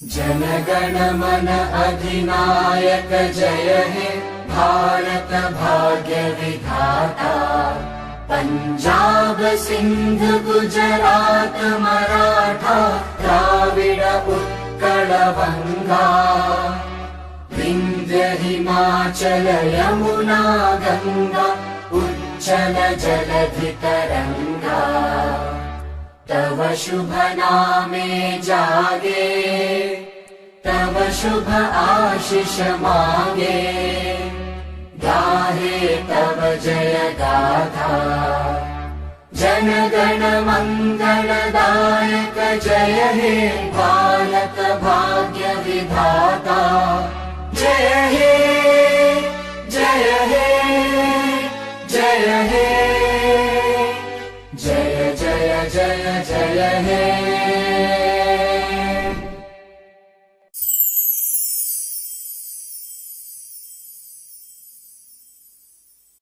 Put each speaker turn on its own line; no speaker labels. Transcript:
जनगण मन अधिनायक जय हे भारत भाग्य विधाता। पंजाब सिंध गुजरात मराठा द्राविड उत्कल बंगा। विंध्य हिमाचल यमुना गंगा उच्चल जलधि तरंगा। तव शुभ नामे जागे तव शुभ आशीष मांगे। गाहे तव जय गाथा जनगण मंगलदायक जय हे भारत भाग्य विधाता। जय हे जय हे जय हे जय जय जय जय हे।